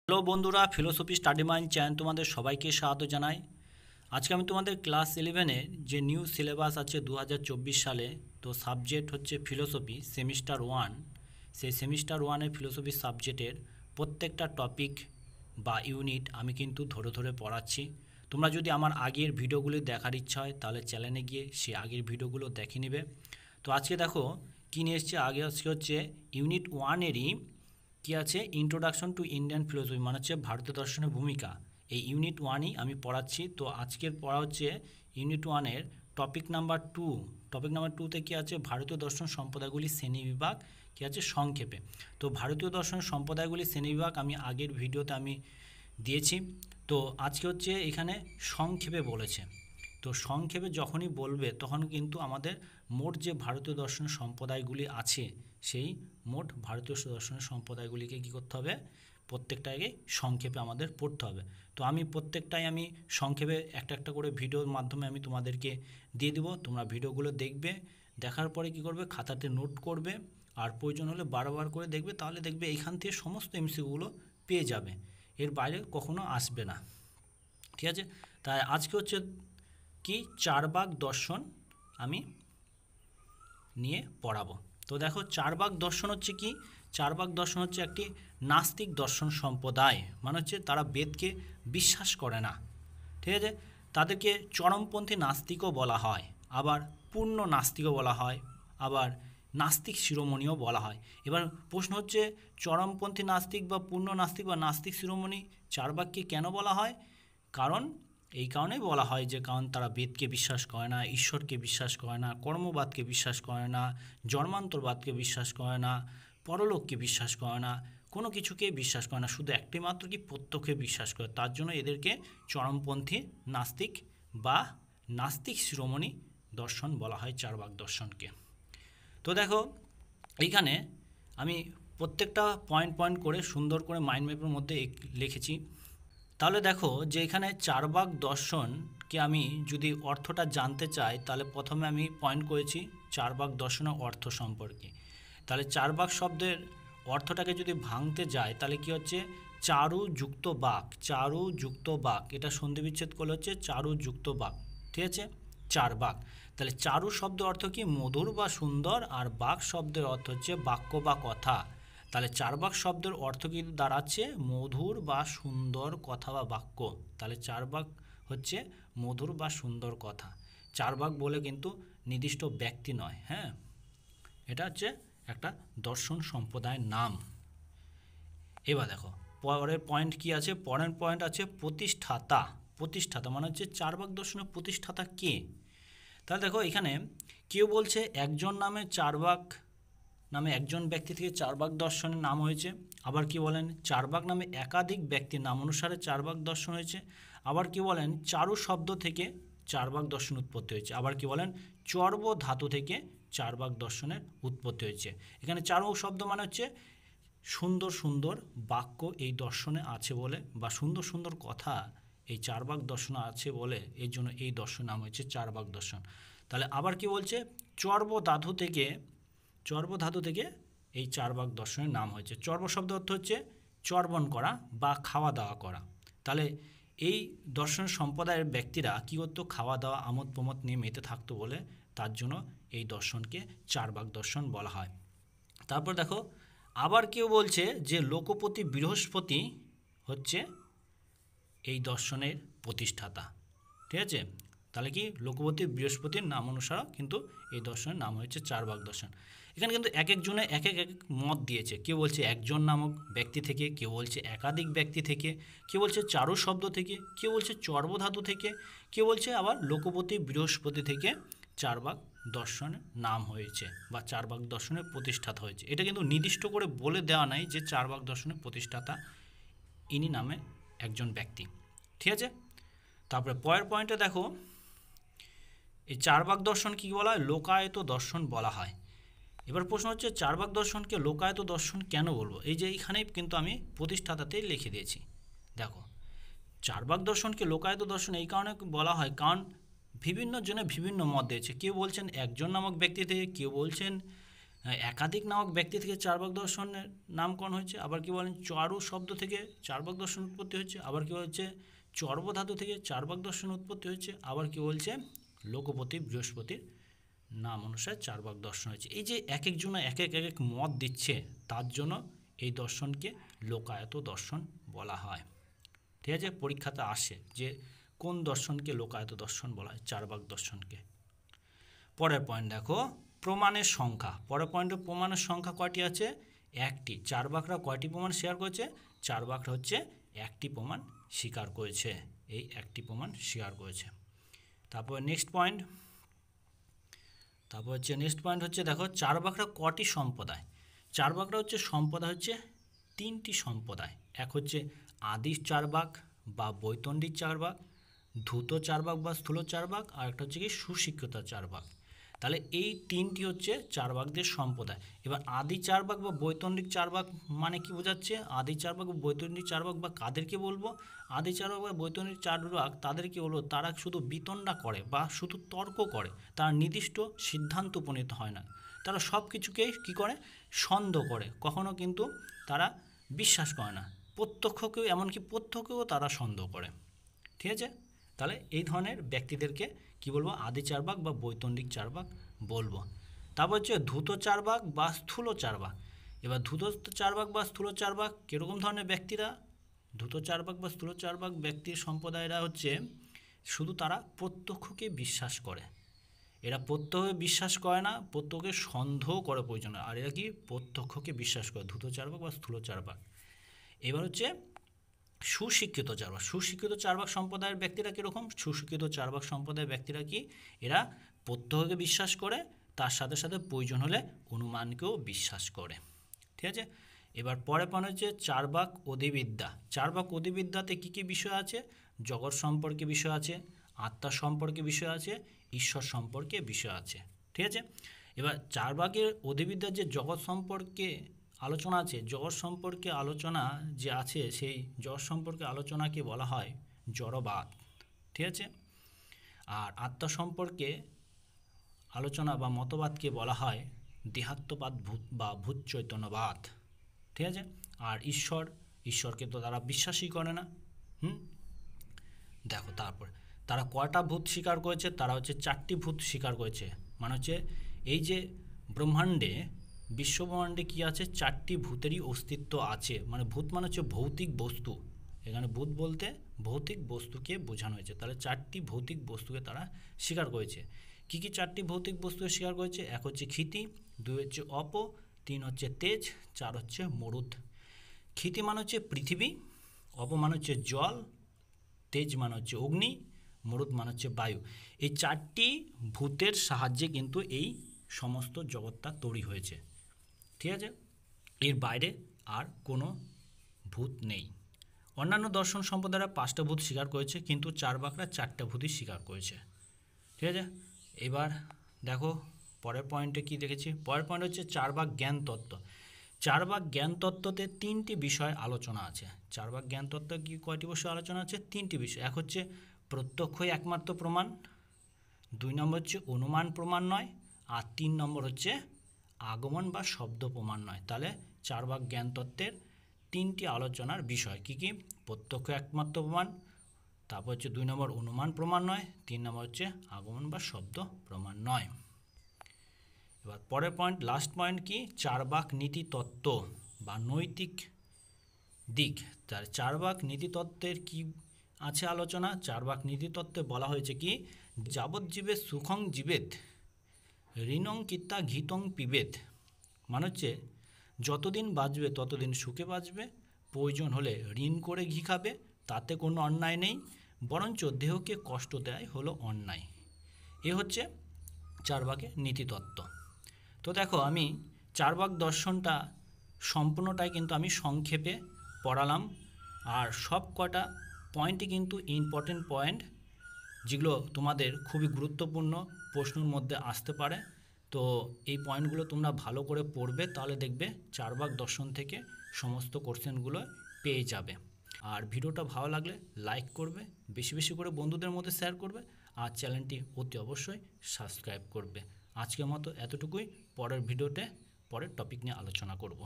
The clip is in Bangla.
হ্যালো বন্ধুরা, ফিলোসফি স্টাডি মাইন্ড চ্যানেল তোমাদের সবাইকে স্বাগত জানাই। আজকে আমি তোমাদের ক্লাস 11-এর যে নিউ সিলেবাস আছে 2024 সালে, তো সাবজেক্ট হচ্ছে ফিলোসফি সেমিস্টার 1। সেই সেমিস্টার 1-এর ফিলোসফি সাবজেক্টের প্রত্যেকটা টপিক বা ইউনিট আমি কিন্তু ধরে ধরে পড়াচ্ছি। তোমরা যদি আমার আগের ভিডিওগুলি দেখার ইচ্ছা হয় তাহলে চ্যানেলে গিয়ে সেই আগের ভিডিওগুলো দেখে নেবে। তো আজকে দেখো কী নিয়ে এসছে। আগে হচ্ছে ইউনিট 1-এরই কি আছে, ইন্ট্রোডাকশন টু ইন্ডিয়ান ফিলোসফি, মানে হচ্ছে ভারতীয় দর্শনের ভূমিকা। এই ইউনিট 1ই আমি পড়াচ্ছি। তো আজকের পড়া হচ্ছে ইউনিট 1-এর টপিক নাম্বার 2। টপিক নাম্বার 2-তে কী আছে, ভারতীয় দর্শন সম্প্রদায়গুলি শ্রেণীবিভাগ কী আছে সংক্ষেপে। তো ভারতীয় দর্শনের সম্প্রদায়গুলি শ্রেণীবিভাগ আমি আগের ভিডিওতে আমি দিয়েছি। তো আজকে হচ্ছে এখানে সংক্ষেপে বলেছে। তো সংক্ষেপে যখনই বলবে তখন কিন্তু আমাদের মোট যে ভারতীয় দর্শনের সম্প্রদায়গুলি আছে সেই মোট ভারতীয় দর্শনের সম্প্রদায়গুলিকে কী করতে হবে, প্রত্যেকটাকে সংক্ষেপে আমাদের পড়তে হবে। তো আমি প্রত্যেকটাই আমি সংক্ষেপে একটা একটা করে ভিডিওর মাধ্যমে আমি তোমাদেরকে দিয়ে দেবো। তোমরা ভিডিওগুলো দেখবে, দেখার পরে কী করবে, খাতাতে নোট করবে, আর প্রয়োজন হলে বারবার করে দেখবে। তাহলে দেখবে এইখান থেকে সমস্ত এমসিকিউগুলো পেয়ে যাবে, এর বাইরে কখনো আসবে না। ঠিক আছে, তাই আজকে হচ্ছে কি চারবাক দর্শন আমি নিয়ে পড়াবো। তো দেখো, চারবাক দর্শন হচ্ছে কি, চারবাক দর্শন হচ্ছে একটি নাস্তিক দর্শন সম্প্রদায়। মানে হচ্ছে তারা বেদকে বিশ্বাস করে না। ঠিক আছে, তাদেরকে চরমপন্থী নাস্তিকও বলা হয়, আবার পূর্ণ নাস্তিকও বলা হয়, আবার নাস্তিক শিরোমণিও বলা হয়। এবার প্রশ্ন হচ্ছে, চরমপন্থী নাস্তিক বা পূর্ণ নাস্তিক বা নাস্তিক শিরোমণি চারবাককে কেন বলা হয়? কারণ এই কারণেই বলা হয় যে কারণ তারা বেদকে বিশ্বাস করে না, ঈশ্বরকে বিশ্বাস করে না, কর্মবাদকে বিশ্বাস করে না, জন্মান্তরবাদকে বিশ্বাস করে না, পরলোককে বিশ্বাস করে না, কোনো কিছুকে বিশ্বাস করে না, শুধু একটি মাত্র কি প্রত্যক্ষে বিশ্বাস করে। তার জন্য এদেরকে চরমপন্থী নাস্তিক বা নাস্তিক শিরোমণি দর্শন বলা হয়, চারবাক দর্শনকে। তো দেখো এইখানে আমি প্রত্যেকটা পয়েন্ট পয়েন্ট করে সুন্দর করে মাইন্ড ম্যাপের মধ্যে লিখেছি। তাহলে দেখো যে এখানে চারবাক দর্শনকে আমি যদি অর্থটা জানতে চাই, তাহলে প্রথমে আমি পয়েন্ট করেছি চারবাক দর্শনের অর্থ সম্পর্কে। তাহলে চারবাক শব্দের অর্থটাকে যদি ভাঙতে যায় তাহলে কি হচ্ছে, চারু যুক্ত বাক, চারু যুক্ত বাক, এটা সন্ধিবিচ্ছেদ করলে হচ্ছে চারু যুক্ত বাক। ঠিক আছে, চারবাক। তাহলে চারু শব্দের অর্থ কি, মধুর বা সুন্দর, আর বাক শব্দের অর্থ হচ্ছে বাক্য বা কথা। তাহলে চারবাক শব্দের অর্থ কিন্তু দাঁড়াচ্ছে মধুর বা সুন্দর কথা বা বাক্য। তাহলে চারবাক হচ্ছে মধুর বা সুন্দর কথা। চারবাক বলে কিন্তু নির্দিষ্ট ব্যক্তি নয়, হ্যাঁ, এটা হচ্ছে একটা দর্শন সম্প্রদায়ের নাম। এবার দেখো পরের পয়েন্ট কি আছে, পরের পয়েন্ট আছে প্রতিষ্ঠাতা। প্রতিষ্ঠাতা মানে হচ্ছে চারবাক দর্শনের প্রতিষ্ঠাতা কে। তাহলে দেখো এখানে কেউ বলছে একজন নামে চারবাক নামে একজন ব্যক্তি থেকে চারবাক দর্শনের নাম হয়েছে। আবার কি বলেন, চারবাক নামে একাধিক ব্যক্তির নাম অনুসারে চারবাক দর্শন হয়েছে। আবার কি বলেন, চারু শব্দ থেকে চারবাক দর্শন উৎপত্তি হয়েছে। আবার কি বলেন, চর্ব ধাতু থেকে চারবাক দর্শনের উৎপত্তি হয়েছে। এখানে চারু শব্দ মানে হচ্ছে সুন্দর সুন্দর বাক্য এই দর্শনে আছে বলে, বা সুন্দর সুন্দর কথা এই চারবাক দর্শনে আছে বলে, এই জন্য এই দর্শন নাম হয়েছে চারবাক দর্শন। তাহলে আবার কি বলছে, চর্ব ধাতু থেকে এই চারবাক দর্শনের নাম হয়েছে। চর্ব শব্দ অর্থ হচ্ছে চর্বণ করা বা খাওয়া দাওয়া করা। তাহলে এই দর্শন সম্প্রদায়ের ব্যক্তিরা কী করতো, খাওয়া দাওয়া আমোদ প্রমোদ নিয়ে মেতে থাকতো বলে তার জন্য এই দর্শনকে চারবাক দর্শন বলা হয়। তারপর দেখো আবার কেউ বলছে যে লোকপতি বৃহস্পতি হচ্ছে এই দর্শনের প্রতিষ্ঠাতা। ঠিক আছে, তাহলে কি লোকপতি বৃহস্পতির নাম অনুসারে কিন্তু এই দর্শনের নাম হচ্ছে চারবাক দর্শন। এখানে কিন্তু এক একজনে এক এক মত দিয়েছে। কেউ বলছে একজন নামক ব্যক্তি থেকে, কেউ বলছে একাধিক ব্যক্তি থেকে, কেউ বলছে চারু শব্দ থেকে, কেউ বলছে চর্বধাতু থেকে, কেউ বলছে আবার লোকপতি বৃহস্পতি থেকে চারবাক দর্শনের নাম হয়েছে বা চারবাক দর্শনের প্রতিষ্ঠাতা হয়েছে। এটা কিন্তু নির্দিষ্ট করে বলে দেওয়া নাই যে চারবাক দর্শনের প্রতিষ্ঠাতা ইনি নামে একজন ব্যক্তি। ঠিক আছে, তারপরে পরের পয়েন্টে দেখো এই চারবাক দর্শন কী বলা হয়, লোকায়ত দর্শন বলা হয়। এবার প্রশ্ন হচ্ছে চারবাক দর্শনকে লোকায়ত দর্শন কেন বলবো। এই যে এইখানেই কিন্তু আমি প্রতিষ্ঠাতাতেই লিখে দিয়েছি। দেখো চারবাক দর্শনকে লোকায়ত দর্শন এই কারণে বলা হয় কারণ বিভিন্ন জনে বিভিন্ন মত দিয়েছে। কেউ বলছেন একজন নামক ব্যক্তি থেকে, কেউ বলছেন একাধিক নামক ব্যক্তি থেকে চার্বাক দর্শনের নামকরণ হয়েছে। আবার কি বলেন চারু শব্দ থেকে চার্বাক দর্শন উৎপত্তি হয়েছে। আবার কি বলছে চর্ব ধাতু থেকে চার্বাক দর্শন উৎপত্তি হয়েছে। আবার কি বলছে লোকপতি বৃহস্পতির নাম অনুসারে চার্বাক দর্শন হয়েছে। এই যে এক একজন এক এক মত দিচ্ছে, তার জন্য এই দর্শনকে লোকায়ত দর্শন বলা হয়। ঠিক আছে, পরীক্ষাতে আসে যে কোন দর্শনকে লোকায়ত দর্শন বলা হয়, চার্বাক দর্শনকে। পরের পয়েন্ট দেখো প্রমাণের সংখ্যা। পরের পয়েন্টে প্রমাণের সংখ্যা কয়টি আছে? একটি। চার্বাকরা কয়টি প্রমাণ স্বীকার করেছে? চার্বাকরা হচ্ছে একটি প্রমাণ স্বীকার করেছে, এই একটি প্রমাণ স্বীকার করেছে। তারপর নেক্সট পয়েন্ট হচ্ছে দেখো চার্বাকরা কটি সম্প্রদায়? চার্বাকরা হচ্ছে সম্প্রদায় হচ্ছে তিনটি সম্প্রদায়। এক হচ্ছে আদি চার্বাক বা বৈতন্ডিক চার্বাক, ধূত চার্বাক বা স্থূল চার্বাক, আর একটা হচ্ছে কি সুশিক্ষিত চার্বাক। তাহলে এই তিনটি হচ্ছে চার্বাকদের সম্প্রদায়। এবার আদি চার্বাক বা বৈতন্ডিক চার্বাক মানে কি বোঝাচ্ছে? আদি চার্বাক বা বৈতন্ডিক চার্বাক বা কাদেরকে বলবো? আদি চার্বাক বা বৈতন্ডিক চার্বাক তাদেরকে বলবো তারা শুধু বিতণ্ডা করে বা শুধু তর্ক করে, তারা নির্দিষ্ট সিদ্ধান্ত উপনীত হয় না। তারা সব কিছুকেই কী করে? সন্দেহ করে, কখনো কিন্তু তারা বিশ্বাস করে না। প্রত্যক্ষকেও এমনকি প্রত্যক্ষকেও তারা সন্দেহ করে। ঠিক আছে, তাহলে এই ধরনের ব্যক্তিদেরকে কি বলবো? আদি চার্বাক বা বৈতন্ডিক চার্বাক বলবো। তারপর হচ্ছে ধূত চার্বাক বা স্থূল চার্বাক। এবার ধূত চার্বাক বা স্থূল চার্বাক কীরকম ধরনের ব্যক্তিরা? ধূত চার্বাক বা স্থূল চার্বাক ব্যক্তির সম্প্রদায়রা হচ্ছে শুধু তারা প্রত্যক্ষকে বিশ্বাস করে। এরা প্রত্যক্ষকে বিশ্বাস করে না, প্রত্যক্ষকে সন্দেহ করে প্রয়োজন। আর এরা কি? প্রত্যক্ষকে বিশ্বাস করে, ধূত চার্বাক বা স্থূল চার্বাক। এবার হচ্ছে সুশিক্ষিত চার্বাক। সুশিক্ষিত চার্বাক সম্প্রদায়ের ব্যক্তিরা কীরকম? সুশিক্ষিত চার্বাক সম্প্রদায়ের ব্যক্তিরা কি? এরা প্রত্যক্ষকে বিশ্বাস করে, তার সাথে সাথে প্রয়োজন হলে অনুমানকেও বিশ্বাস করে। ঠিক আছে, এবার পরে পয়েন্ট হচ্ছে চার্বাক অধিবিদ্যা। চার্বাক অধিবিদ্যাতে কী কী বিষয় আছে? জগৎ সম্পর্কে বিষয় আছে, আত্মা সম্পর্কে বিষয় আছে, ঈশ্বর সম্পর্কে বিষয় আছে। ঠিক আছে, এবার চার্বাকের অধিবিদ্যার যে জগৎ সম্পর্কে আলোচনা আছে, জগৎ সম্পর্কে আলোচনা যে আছে, সেই জগৎ সম্পর্কে আলোচনাকে বলা হয় জড়বাদ। ঠিক আছে, আর আত্মা সম্পর্কে আলোচনা বা মতবাদকে বলা হয় দেহাত্মবাদ বা ভূত চৈতন্যবাদ। ঠিক আছে, আর ঈশ্বরকে তো তারা বিশ্বাসই করে না। দেখো তারপর তারা কয়টা ভূত স্বীকার করেছে? তারা হচ্ছে 4টি ভূত স্বীকার করেছে। মানে হচ্ছে এই যে ব্রহ্মাণ্ডে, বিশ্বব্রহ্মাণ্ডে কী আছে? 4টি ভূতেরই অস্তিত্ব আছে। মানে ভূত মানে হচ্ছে ভৌতিক বস্তু, এখানে ভূত বলতে ভৌতিক বস্তুকে বোঝানো হয়েছে। তাহলে 4টি ভৌতিক বস্তুকে তারা স্বীকার করেছে। কী কী 4টি ভৌতিক বস্তুকে স্বীকার করেছে? 1 হচ্ছে ক্ষিতি, 2 হচ্ছে অপ, 3 হচ্ছে তেজ, 4 হচ্ছে মরুৎ। ক্ষিতি মানে হচ্ছে পৃথিবী, অপ মানে হচ্ছে জল, তেজ মানে হচ্ছে অগ্নি, মরুৎ মানে হচ্ছে বায়ু। এই 4টি ভূতের সাহায্যে কিন্তু এই সমস্ত জগৎটা তৈরি হয়েছে। ঠিক আছে, এর বাইরে আর কোনো ভূত নেই। অন্যান্য দর্শন সম্প্রদায়রা 5টা ভূত স্বীকার করেছে, কিন্তু চার্বাকরা 4টা ভূতই স্বীকার করেছে। ঠিক আছে, এবার দেখো পরের পয়েন্টে কি দেখেছি। পরের পয়েন্ট হচ্ছে চার্বাক জ্ঞান তত্ত্ব। চার্বাক জ্ঞান তত্ত্বতে 3টি বিষয় আলোচনা আছে। চার্বাক জ্ঞান তত্ত্ব কি কয়টি বিষয় আলোচনা আছে? 3টি বিষয়। এক হচ্ছে প্রত্যক্ষই একমাত্র প্রমাণ, 2 নম্বর হচ্ছে অনুমান প্রমাণ নয়, আর 3 নম্বর হচ্ছে আগমন বা শব্দ প্রমাণ নয়। তাহলে চার্বাক জ্ঞান তত্ত্বের 3টি আলোচনার বিষয় কি কি? প্রত্যক্ষ একমাত্র প্রমাণ, তারপর হচ্ছে 2 নম্বর অনুমান প্রমাণ নয়, 3 নম্বর হচ্ছে আগমন বা শব্দ প্রমাণ নয়। এবার পরের পয়েন্ট, লাস্ট পয়েন্ট কি? চার্বাক নীতি তত্ত্ব বা নৈতিক দিক। তার চার্বাক নীতি তত্ত্বের কি আছে আলোচনা? চার্বাক নীতি তত্ত্বে বলা হয়েছে কি? যাবজ্জীবে সুখং জীবেত ঋণং কিত্তা ঘিতং পিবেত। মানে হচ্ছে যতদিন বাঁচবে ততদিন সুখে বাঁচবে, প্রয়োজন হলে ঋণ করে ঘি খাবে, তাতে কোনো অন্যায় নেই, বরঞ্চ দেহকে কষ্ট দেয় হলো অন্যায়। এ হচ্ছে চার্বাকের নীতিতত্ত্ব। তো দেখো আমি চার্বাক দর্শনটা সম্পূর্ণটাই কিন্তু আমি সংক্ষেপে পড়ালাম, আর সব কটা পয়েন্টই কিন্তু ইম্পর্টেন্ট পয়েন্ট, যেগুলো তোমাদের খুবই গুরুত্বপূর্ণ, প্রশ্নের মধ্যে আসতে পারে। তো এই পয়েন্টগুলো তোমরা ভালো করে পড়বে, তাহলে দেখবে চার্বাক দর্শন থেকে সমস্ত কোশ্চেনগুলো পেয়ে যাবে। আর ভিডিওটা ভালো লাগলে লাইক করবে, বেশি বেশি করে বন্ধুদের মধ্যে শেয়ার করবে, আর চ্যানেলটি অতি অবশ্যই সাবস্ক্রাইব করবে। আজকের মতো এতটুকুই, পরের ভিডিওতে পরের টপিক নিয়ে আলোচনা করব।